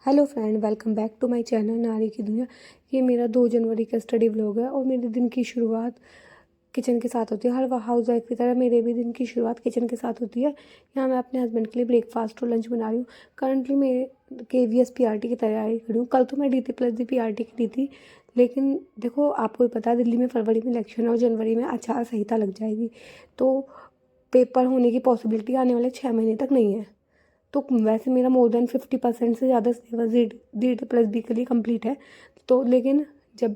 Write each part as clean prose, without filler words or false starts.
Hello friend, welcome back to my channel नारी की दुनिया। ये मेरा 2 जनवरी का स्टडी व्लॉग है और मेरे दिन की शुरुआत किचन के साथ होती है। हर हाउस वाइफ की तरह मेरे भी दिन की शुरुआत किचन के साथ होती है। यहाँ मैं अपने हस्बैंड के लिए ब्रेकफास्ट और लंच बना रही हूँ। करंटली मैं KVS PRT की तैयारी कर रही हूँ। कल तो मैं DT+D PRT की दी थी, लेकिन देखो आपको ही पता है दिल्ली में फरवरी में इलेक्शन है और जनवरी में आचार संहिता लग जाएगी, तो पेपर होने की पॉसिबिलिटी आने वाले 6 महीने तक नहीं है। तो वैसे मेरा मोर देन 50% से ज़्यादा सिलेबस DT+B के लिए कंप्लीट है। तो लेकिन जब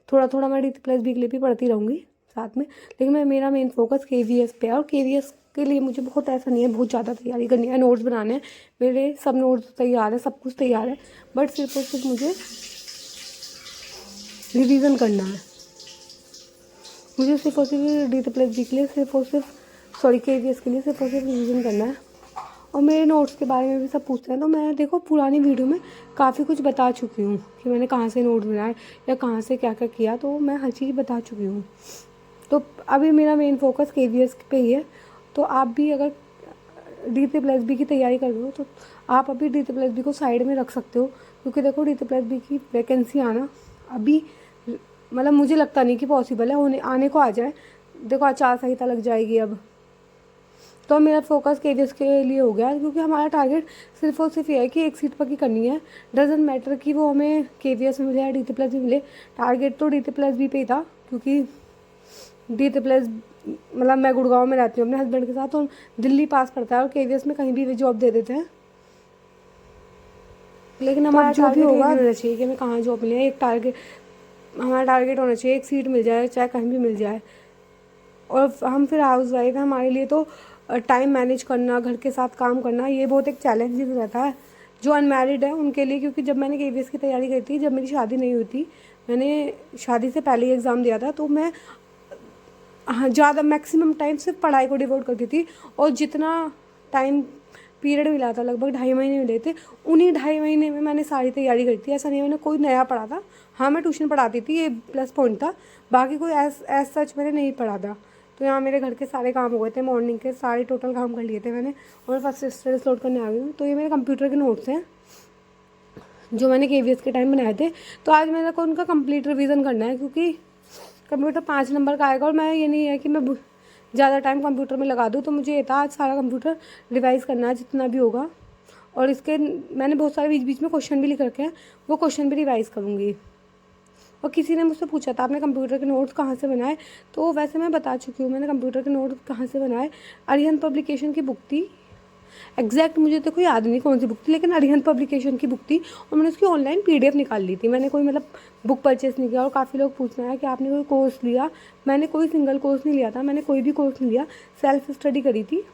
थोड़ा थोड़ा मैं DT+B के लिए भी पढ़ती रहूँगी साथ में, लेकिन मेरा मेन फोकस KVS पे है। और KVS के लिए मुझे बहुत ऐसा नहीं है, बहुत ज़्यादा तैयारी करनी है, नोट्स बनाने हैं। मेरे सब नोट्स तैयार है, सब कुछ तैयार है, बट सिर्फ और सिर्फ मुझे रिविज़न करना है। मुझे सिर्फ और सिर्फ DT+B के लिए KVS के लिए सिर्फ और सिर्फ रिविज़न करना है। और मेरे नोट्स के बारे में भी सब पूछते हैं, तो मैं देखो पुरानी वीडियो में काफ़ी कुछ बता चुकी हूँ कि मैंने कहाँ से नोट्स बनाए या कहाँ से क्या क्या किया, तो मैं हर चीज़ बता चुकी हूँ। तो अभी मेरा मेन फोकस KVS पे ही है। तो आप भी अगर DT+B की तैयारी कर रहे हो तो आप अभी DT+B को साइड में रख सकते हो, क्योंकि देखो DT+B की वैकेंसी आना अभी मतलब मुझे लगता नहीं कि पॉसिबल है, आने को आ जाए। देखो आचार संहिता लग जाएगी अब, तो मेरा फोकस KVS के लिए हो गया, क्योंकि हमारा टारगेट सिर्फ और सिर्फ ये है कि एक सीट पक्की करनी है। डजेंट मैटर कि वो हमें KVS में मिले या DT+B मिले, टारगेट तो DT+B पे ही था। क्योंकि DT+ मतलब मैं गुड़गांव में रहती हूँ अपने हस्बैंड के साथ, तो दिल्ली पास पड़ता है और KVS में कहीं भी जॉब दे देते हैं। लेकिन हमारा जो भी होगा होना चाहिए कि हमें कहाँ जॉब मिले। एक टारगेट हमारा टारगेट होना चाहिए, एक सीट मिल जाए चाहे कहीं भी मिल जाए। और हम फिर हाउस वाइफ है, हमारे लिए तो टाइम मैनेज करना, घर के साथ काम करना, ये बहुत एक चैलेंजिंग रहता है जो अनमैरिड है उनके लिए। क्योंकि जब मैंने KVS की तैयारी करी थी, जब मेरी शादी नहीं हुई थी, मैंने शादी से पहले ही एग्ज़ाम दिया था, तो मैं ज़्यादा मैक्सिमम टाइम सिर्फ पढ़ाई को डिवोट करती थी। और जितना टाइम पीरियड मिला था, लगभग 2.5 महीने मिले थे, उन्हीं 2.5 महीने में मैंने सारी तैयारी करी थी। ऐसा नहीं मैंने कोई नया पढ़ा था। हाँ, मैं ट्यूशन पढ़ाती थी, ये प्लस पॉइंट था, बाकी कोई एज सच मैंने नहीं पढ़ा था। तो यहाँ मेरे घर के सारे काम हो गए थे, मॉर्निंग के सारे टोटल काम कर लिए थे मैंने, और फर्स्ट स्टडीज लोड करने आ गई हूँ। तो ये मेरे कंप्यूटर के नोट्स हैं जो मैंने KVS के टाइम बनाए थे। तो आज मेरे को उनका कंप्लीट रिवीजन करना है, क्योंकि कंप्यूटर 5 नंबर का आएगा और मैं ये नहीं है कि मैं ज़्यादा टाइम कंप्यूटर में लगा दूँ। तो मुझे ये था आज सारा कंप्यूटर रिवाइज़ करना है जितना भी होगा। और इसके मैंने बहुत सारे बीच बीच में क्वेश्चन भी लिख रखे हैं, वो क्वेश्चन भी रिवाइज़ करूँगी। और किसी ने मुझसे पूछा था आपने कंप्यूटर के नोट्स कहाँ से बनाए, तो वैसे मैं बता चुकी हूँ मैंने कंप्यूटर के नोट्स कहाँ से बनाए। अरिहंत पब्लिकेशन की बुक थी, एग्जैक्ट मुझे तो कोई याद नहीं कौन सी बुक थी, लेकिन अरिहंत पब्लिकेशन की बुक थी और मैंने उसकी ऑनलाइन PDF निकाल ली थी। मैंने कोई मतलब बुक परचेस नहीं किया। और काफ़ी लोग पूछ रहे हैं कि आपने कोई कोर्स लिया, मैंने कोई सिंगल कोर्स नहीं लिया था, मैंने कोई भी कोर्स नहीं लिया, सेल्फ स्टडी करी थी।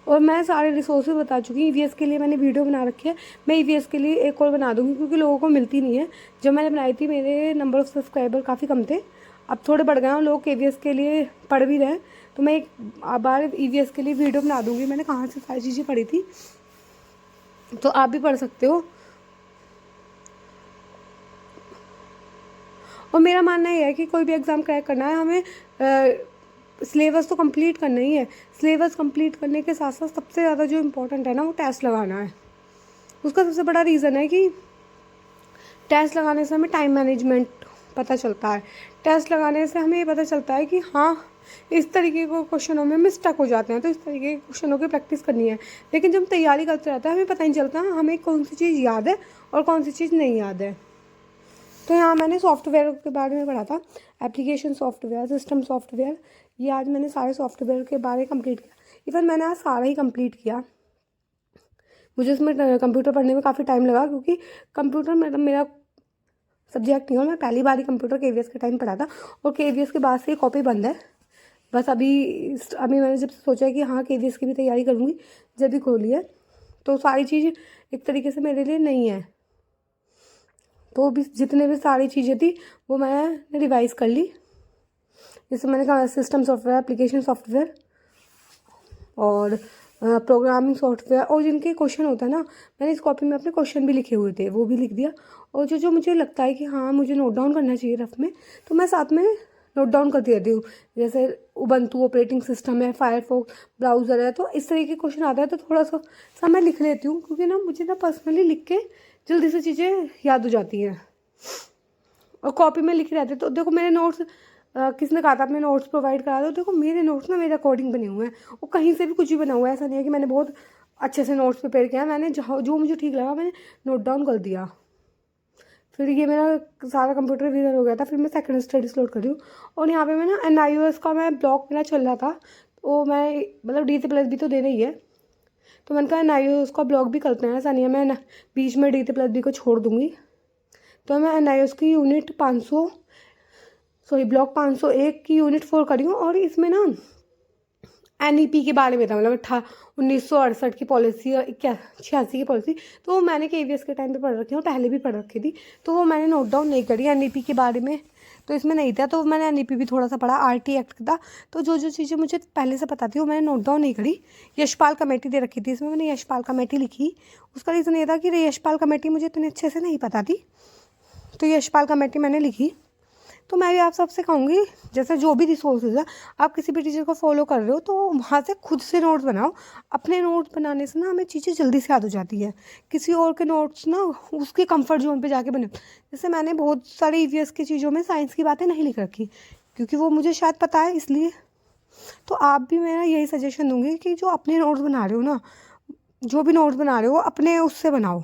और मैं सारे रिसोर्सेज बता चुकी हूँ। EVS के लिए मैंने वीडियो बना रखी है, मैं EVS के लिए एक और बना दूँगी, क्योंकि लोगों को मिलती नहीं है। जब मैंने बनाई थी मेरे नंबर ऑफ़ सब्सक्राइबर काफ़ी कम थे, अब थोड़े बढ़ गए हैं, लोग KVS के लिए पढ़ भी रहे हैं। तो मैं एक बार EVS के लिए वीडियो बना दूँगी, मैंने कहाँ से सारी चीज़ें पढ़ी थी, तो आप भी पढ़ सकते हो। और मेरा मानना ये है कि कोई भी एग्ज़ाम क्रैक करना है, हमें सिलेबस तो कंप्लीट करना ही है। सिलेबस कंप्लीट करने के साथ साथ सबसे ज़्यादा जो इम्पोर्टेंट है ना, वो टेस्ट लगाना है। उसका सबसे बड़ा रीज़न है कि टेस्ट लगाने से हमें टाइम मैनेजमेंट पता चलता है। टेस्ट लगाने से हमें ये पता चलता है कि हाँ, इस तरीके के क्वेश्चनों में मिस्टेक हो जाते हैं, तो इस तरीके के क्वेश्चनों की प्रैक्टिस करनी है। लेकिन जब तैयारी करते रहते हैं हमें पता नहीं चलता हमें कौन सी चीज़ याद है और कौन सी चीज़ नहीं याद है। तो यहाँ मैंने सॉफ्टवेयर के बारे में पढ़ा था, एप्लीकेशन सॉफ्टवेयर, सिस्टम सॉफ्टवेयर। ये आज मैंने सारे सॉफ्टवेयर के बारे में कंप्लीट किया। इवन मैंने आज सारा ही कंप्लीट किया। मुझे इसमें कंप्यूटर पढ़ने में काफ़ी टाइम लगा, क्योंकि कंप्यूटर मेरा सब्जेक्ट नहीं हो। मैं पहली बार ही कंप्यूटर KVS के टाइम पढ़ा था, और KVS के बाद से कॉपी बंद है। बस अभी मैंने जब सोचा है कि हाँ KVS की भी तैयारी करूँगी, जब भी खोली है, तो सारी चीज़ एक तरीके से मेरे लिए नहीं है। तो भी जितने भी सारी चीज़ें थी वो मैंने रिवाइज़ कर ली। जैसे मैंने कहा सिस्टम सॉफ्टवेयर, एप्लीकेशन सॉफ्टवेयर और प्रोग्रामिंग सॉफ्टवेयर, और जिनके क्वेश्चन होता है ना, मैंने इस कॉपी में अपने क्वेश्चन भी लिखे हुए थे, वो भी लिख दिया। और जो जो मुझे लगता है कि हाँ मुझे नोट डाउन करना चाहिए रफ में, तो मैं साथ में नोट डाउन करती रहती हूँ। जैसे उबंटू ऑपरेटिंग सिस्टम है, फायरफॉक्स ब्राउज़र है, तो इस तरह के क्वेश्चन आता है तो थोड़ा सा मैं लिख लेती हूँ, क्योंकि ना मुझे ना पर्सनली लिख के जल्दी से चीज़ें याद हो जाती हैं। और कॉपी में लिखे रहते, तो देखो मेरे नोट्स किसने कहा था अपने नोट्स प्रोवाइड करा दो, देखो मेरे नोट्स ना मेरे अकॉर्डिंग बने हुए हैं, वो कहीं से भी कुछ भी बना हुआ है, ऐसा नहीं है कि मैंने बहुत अच्छे से नोट्स प्रिपेयर किया है। मैंने जो मुझे ठीक लगा मैंने नोट डाउन कर दिया। फिर ये मेरा सारा कंप्यूटर रिवीजन हो गया था। फिर मैं सेकंड स्टडीज लोड कर रही हूँ। और यहाँ पे मैं ना NIOS का मैं ब्लॉक मेरा चल रहा था, तो मैं मतलब D++ भी तो देना ही है, तो मैंने कहा NIOS का ब्लॉक भी करते हैं, ऐसा नहीं है मैं बीच में D++ को छोड़ दूँगी। तो मैं NIOS की यूनिट 500 ब्लॉक 501 की यूनिट 4 करी हूँ। और इसमें ना NEP के बारे में था, मतलब 1968 की पॉलिसी और 86 की पॉलिसी, तो वो मैंने KVS के टाइम पे पढ़ रखी है और पहले भी पढ़ रखी थी, तो वो मैंने नोट डाउन नहीं करी NEP के बारे में, तो इसमें नहीं था, तो मैंने NEP भी थोड़ा सा पढ़ा, RT एक्ट था, तो जो जो चीज़ें मुझे पहले से पता थी वो मैंने नोट डाउन नहीं करी। यशपाल कमेटी दे रखी थी, इसमें मैंने यशपाल कमेटी लिखी। उसका रीज़न ये था कि यशपाल कमेटी मुझे इतने अच्छे से नहीं पता थी, तो यशपाल कमेटी मैंने लिखी। तो मैं भी आप सबसे कहूँगी, जैसे जो भी रिसोर्सेज है आप किसी भी टीचर को फॉलो कर रहे हो तो वहाँ से खुद से नोट्स बनाओ। अपने नोट्स बनाने से ना हमें चीज़ें जल्दी से याद हो जाती है, किसी और के नोट्स ना उसके कंफर्ट जोन पे जाके बने। जैसे मैंने बहुत सारे EVS की चीज़ों में साइंस की बातें नहीं लिख रखी क्योंकि वो मुझे शायद पता है, इसलिए। तो आप भी मेरा यही सजेशन दूँगी कि जो अपने नोट्स बना रहे हो ना, जो भी नोट्स बना रहे हो अपने उससे बनाओ।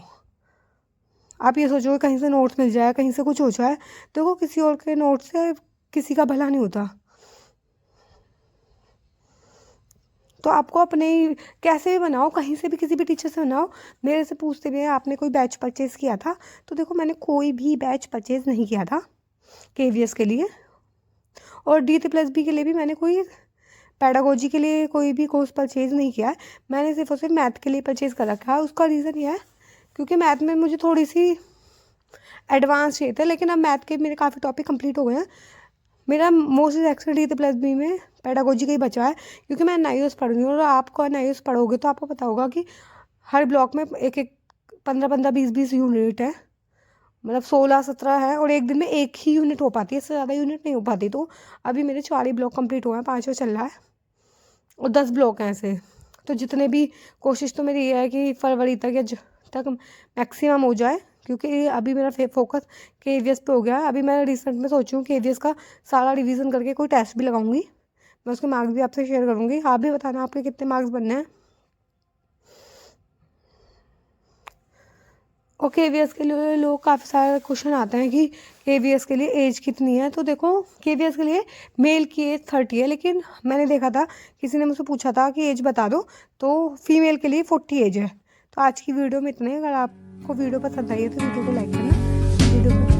आप ये सोचो कहीं से नोट्स मिल जाए, कहीं से कुछ हो जाए, देखो किसी और के नोट से किसी का भला नहीं होता। तो आपको अपने ही कैसे भी बनाओ, कहीं से भी किसी भी टीचर से बनाओ। मेरे से पूछते भी हैं आपने कोई बैच परचेज़ किया था, तो देखो मैंने कोई भी बैच परचेज़ नहीं किया था KVS के लिए, और D++ के लिए भी मैंने कोई पैडागोजी के लिए कोई भी कोर्स परचेज़ नहीं किया है। मैंने सिर्फ और सिर्फ मैथ के लिए परचेज़ कर रखा है। उसका रीज़न ये है क्योंकि मैथ में मुझे थोड़ी सी एडवांस चाहिए था, लेकिन अब मैथ के मेरे काफ़ी टॉपिक कंप्लीट हो गए हैं। मेरा मोस्ट सेक्शन D++ में पैडागोजी का ही बचा है क्योंकि मैं NIOS पढ़ रही हूँ, और आपको NIOS पढ़ोगे तो आपको पता होगा कि हर ब्लॉक में एक 15 20 यूनिट है, मतलब 16 17 है, और एक दिन में एक ही यूनिट हो पाती है, इससे ज़्यादा यूनिट नहीं हो पाती। तो अभी मेरे 4 ही ब्लॉक कंप्लीट हुए हैं, 5वां चल रहा है और 10 ब्लॉक हैं ऐसे। तो जितने भी कोशिश तो मेरी ये है कि फरवरी तक या तक मैक्सिमम हो जाए, क्योंकि अभी मेरा फोकस KVS पे हो गया है। अभी मैं रिसेंट में सोचूँ KVS का सारा रिवीजन करके कोई टेस्ट भी लगाऊंगी, मैं उसके मार्क्स भी आपसे शेयर करूँगी। आप भी बताना आपके कितने मार्क्स बनने हैं। और KVS के लिए लोग काफ़ी सारे क्वेश्चन आते हैं कि KVS के लिए एज कितनी है, तो देखो KVS के लिए मेल की एज 30 है, लेकिन मैंने देखा था किसी ने मुझसे पूछा था कि एज बता दो, तो फीमेल के लिए 40 एज है। तो आज की वीडियो में इतना ही। अगर आपको वीडियो पसंद आई है तो वीडियो को लाइक करना, वीडियो को